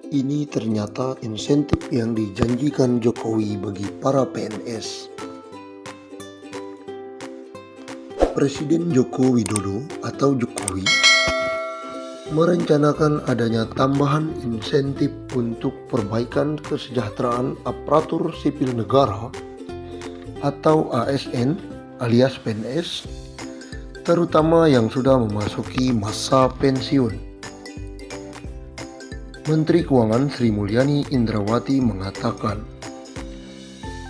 Ini ternyata insentif yang dijanjikan Jokowi bagi para PNS. Presiden Joko Widodo atau Jokowi merencanakan adanya tambahan insentif untuk perbaikan kesejahteraan aparatur sipil negara atau ASN alias PNS, terutama yang sudah memasuki masa pensiun. Menteri Keuangan Sri Mulyani Indrawati mengatakan,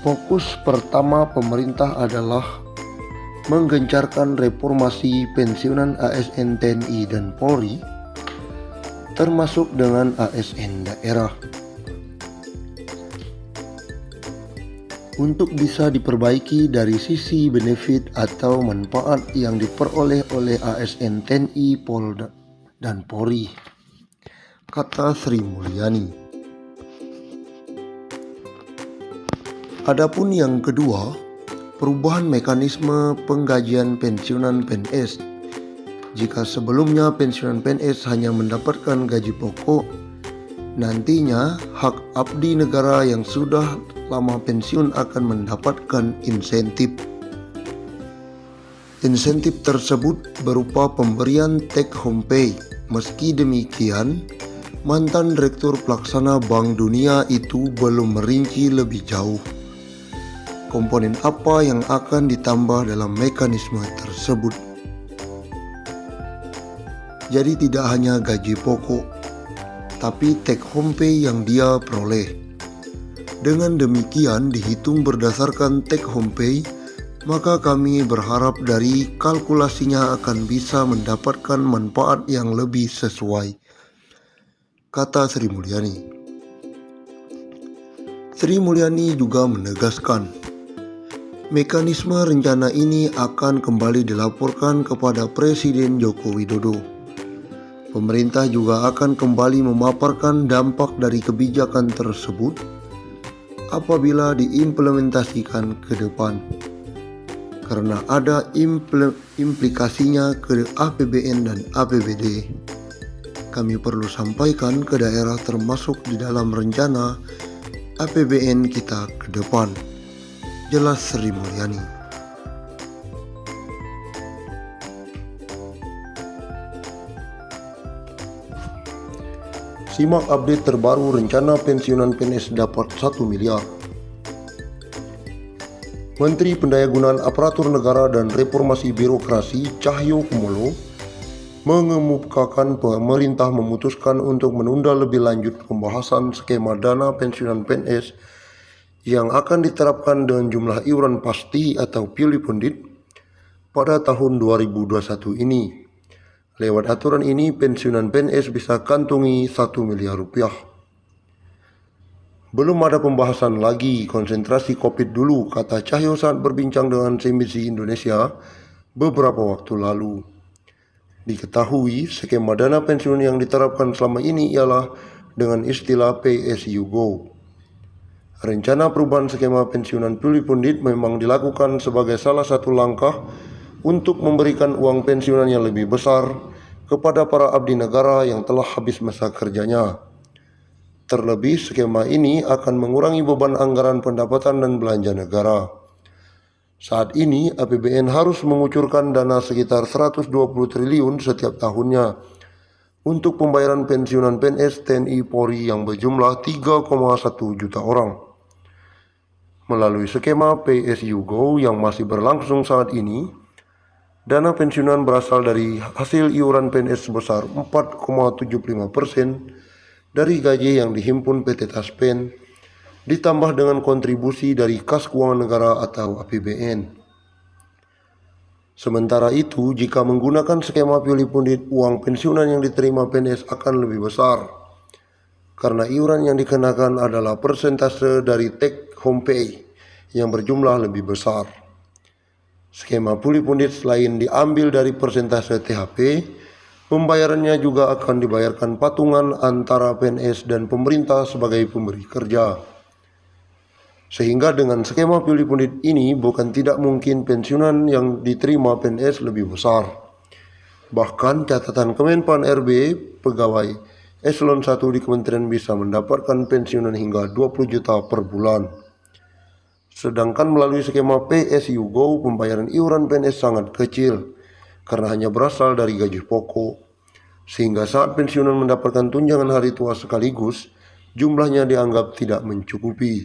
fokus pertama pemerintah adalah menggencarkan reformasi pensiunan ASN TNI dan Polri, termasuk dengan ASN daerah. Untuk bisa diperbaiki dari sisi benefit atau manfaat yang diperoleh oleh ASN TNI, Polda, dan Polri, kata Sri Mulyani. Adapun yang kedua, perubahan mekanisme penggajian pensiunan PNS. Jika sebelumnya pensiunan PNS hanya mendapatkan gaji pokok, nantinya hak abdi negara yang sudah lama pensiun akan mendapatkan insentif. Insentif tersebut berupa pemberian take home pay. Meski demikian, mantan Direktur Pelaksana Bank Dunia itu belum merinci lebih jauh komponen apa yang akan ditambah dalam mekanisme tersebut. Jadi tidak hanya gaji pokok, tapi take home pay yang dia peroleh. Dengan demikian dihitung berdasarkan take home pay, maka kami berharap dari kalkulasinya akan bisa mendapatkan manfaat yang lebih sesuai, kata Sri Mulyani. Sri Mulyani juga menegaskan, mekanisme rencana ini akan kembali dilaporkan kepada Presiden Joko Widodo. Pemerintah juga akan kembali memaparkan dampak dari kebijakan tersebut apabila diimplementasikan ke depan, karena ada implikasinya ke APBN dan APBD. Kami perlu sampaikan ke daerah termasuk di dalam rencana APBN kita ke depan, jelas Sri Mulyani. Simak update terbaru rencana pensiunan PNS dapat 1 miliar. Menteri Pendayagunaan Aparatur Negara dan Reformasi Birokrasi Cahyokumolo mengemukakan pemerintah memutuskan untuk menunda lebih lanjut pembahasan skema dana pensiunan PNS yang akan diterapkan dengan jumlah iuran pasti atau pilih pundit pada tahun 2021 ini. Lewat aturan ini, pensiunan PNS bisa kantongi 1 miliar rupiah. Belum ada pembahasan lagi, konsentrasi COVID dulu, kata Cahyo saat berbincang dengan CNBC Indonesia beberapa waktu lalu. Diketahui, skema dana pensiun yang diterapkan selama ini ialah dengan istilah Pay As You Go. Rencana perubahan skema pensiunan pilih pundit memang dilakukan sebagai salah satu langkah untuk memberikan uang pensiunan yang lebih besar kepada para abdi negara yang telah habis masa kerjanya. Terlebih, skema ini akan mengurangi beban anggaran pendapatan dan belanja negara. Saat ini, APBN harus mengucurkan dana sekitar 120 triliun setiap tahunnya untuk pembayaran pensiunan PNS TNI Polri yang berjumlah 3,1 juta orang. Melalui skema Pay As You Go yang masih berlangsung saat ini, dana pensiunan berasal dari hasil iuran PNS sebesar 4,75% dari gaji yang dihimpun PT Taspen, ditambah dengan kontribusi dari Kas Keuangan Negara atau APBN. Sementara itu, jika menggunakan skema pilih pundit, uang pensiunan yang diterima PNS akan lebih besar, karena iuran yang dikenakan adalah persentase dari take home pay yang berjumlah lebih besar. Skema pilih pundit selain diambil dari persentase THP, pembayarannya juga akan dibayarkan patungan antara PNS dan pemerintah sebagai pemberi kerja. Sehingga dengan skema pilih pundit ini bukan tidak mungkin pensiunan yang diterima PNS lebih besar. Bahkan catatan Kemenpan RB, pegawai Eselon 1 di kementerian bisa mendapatkan pensiunan hingga 20 juta per bulan. Sedangkan melalui skema PSU Go, pembayaran iuran PNS sangat kecil karena hanya berasal dari gaji pokok. Sehingga saat pensiunan mendapatkan tunjangan hari tua sekaligus, jumlahnya dianggap tidak mencukupi.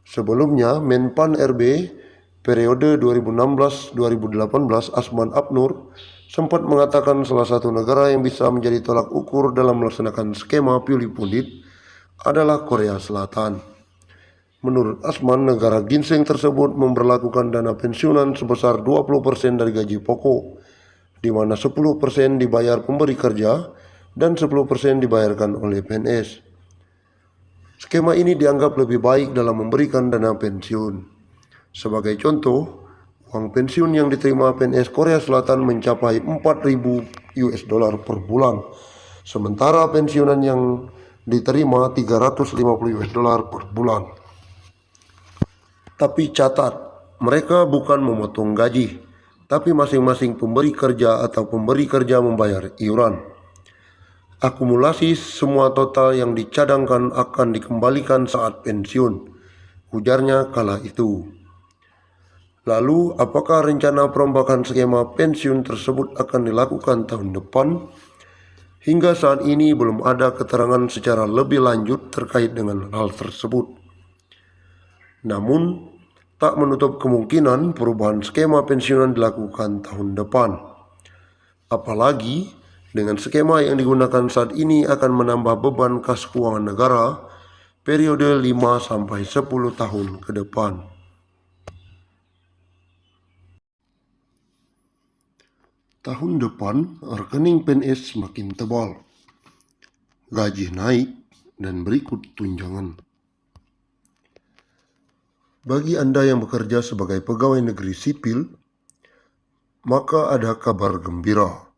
Sebelumnya, Menpan RB periode 2016-2018 Asman Abnur sempat mengatakan salah satu negara yang bisa menjadi tolak ukur dalam melaksanakan skema pulih pundit adalah Korea Selatan. Menurut Asman, negara ginseng tersebut memberlakukan dana pensiunan sebesar 20% dari gaji pokok, di mana 10% dibayar pemberi kerja dan 10% dibayarkan oleh PNS. Skema ini dianggap lebih baik dalam memberikan dana pensiun. Sebagai contoh, uang pensiun yang diterima PNS Korea Selatan mencapai 4.000 US dollar per bulan, sementara pensiunan yang diterima 350 US dollar per bulan. Tapi catat, mereka bukan memotong gaji, tapi masing-masing pemberi kerja atau pemberi kerja membayar iuran. Akumulasi semua total yang dicadangkan akan dikembalikan saat pensiun, ujarnya kala itu. Lalu, apakah rencana perombakan skema pensiun tersebut akan dilakukan tahun depan? Hingga saat ini belum ada keterangan secara lebih lanjut terkait dengan hal tersebut. Namun, tak menutup kemungkinan perubahan skema pensiunan dilakukan tahun depan. Apalagi, dengan skema yang digunakan saat ini akan menambah beban kas keuangan negara periode 5-10 tahun ke depan. Tahun depan, rekening PNS semakin tebal, gaji naik, dan berikut tunjangan. Bagi Anda yang bekerja sebagai pegawai negeri sipil, maka ada kabar gembira.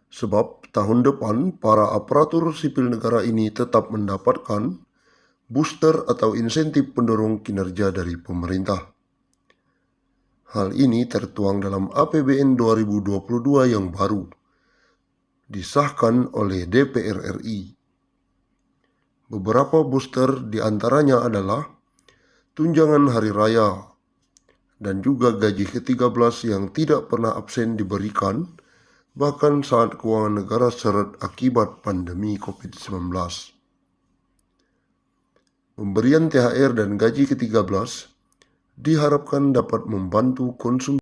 Sebab tahun depan, para aparatur sipil negara ini tetap mendapatkan booster atau insentif pendorong kinerja dari pemerintah. Hal ini tertuang dalam APBN 2022 yang baru disahkan oleh DPR RI. Beberapa booster diantaranya adalah tunjangan hari raya dan juga gaji ke-13 yang tidak pernah absen diberikan bahkan saat keuangan negara seret akibat pandemi COVID-19. Pemberian THR dan gaji ke-13 diharapkan dapat membantu konsumsi